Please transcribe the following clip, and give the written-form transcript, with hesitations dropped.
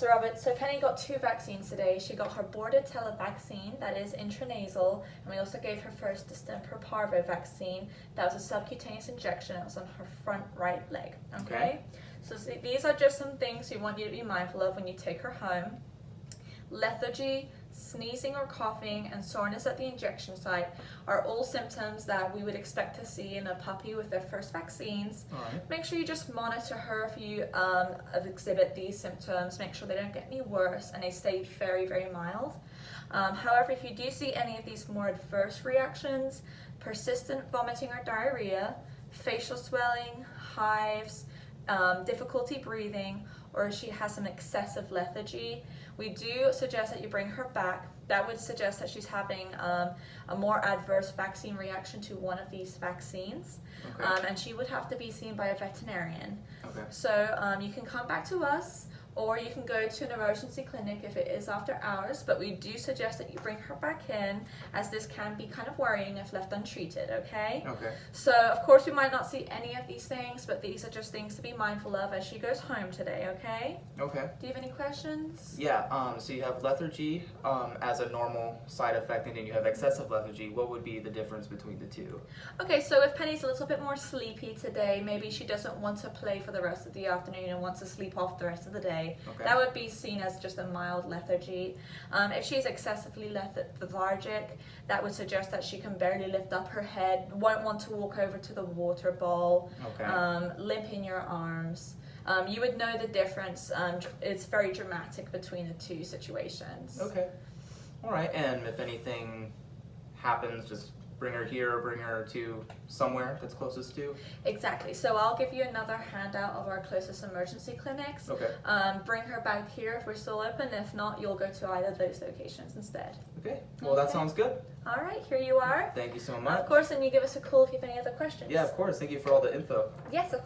Yes, Robert. So Penny got 2 vaccines today. She got her Bordetella vaccine, that is intranasal, and we also gave her first distemper parvo vaccine. That was a subcutaneous injection. It was on her front right leg. Okay? So these are just some things we want you to be mindful of when you take her home. Lethargy, sneezing or coughing, and soreness at the injection site are all symptoms that we would expect to see in a puppy with their first vaccines. All right. Make sure you just monitor her if you exhibit these symptoms. Make sure they don't get any worse and they stay very, very mild. However, if you do see any of these more adverse reactions, persistent vomiting or diarrhea, facial swelling, hives, difficulty breathing, or she has some excessive lethargy, we do suggest that you bring her back. That would suggest that she's having a more adverse vaccine reaction to one of these vaccines. Okay. And she would have to be seen by a veterinarian. Okay. So you can come back to us, or you can go to an emergency clinic if it is after hours, but we do suggest that you bring her back in, as this can be kind of worrying if left untreated, okay? Okay. So, of course, we might not see any of these things, but these are just things to be mindful of as she goes home today, okay? Okay. Do you have any questions? Yeah, so you have lethargy as a normal side effect, and then you have excessive lethargy. What would be the difference between the two? Okay, so if Penny's a little bit more sleepy today, maybe she doesn't want to play for the rest of the afternoon and wants to sleep off the rest of the day, Okay. that would be seen as just a mild lethargy. If she's excessively lethargic, that would suggest that she can barely lift up her head, won't want to walk over to the water bowl, Okay. limp in your arms. You would know the difference. It's very dramatic between the two situations. Okay. All right, and if anything happens, just bring her here or bring her to somewhere that's closest to? Exactly. So I'll give you another handout of our closest emergency clinics. Okay. Bring her back here if we're still open. If not, you'll go to either of those locations instead. Okay. Well, that Okay. sounds good. All right, here you are. Thank you so much. Of course, and you give us a call if you have any other questions. Yeah, of course. Thank you for all the info. Yes, of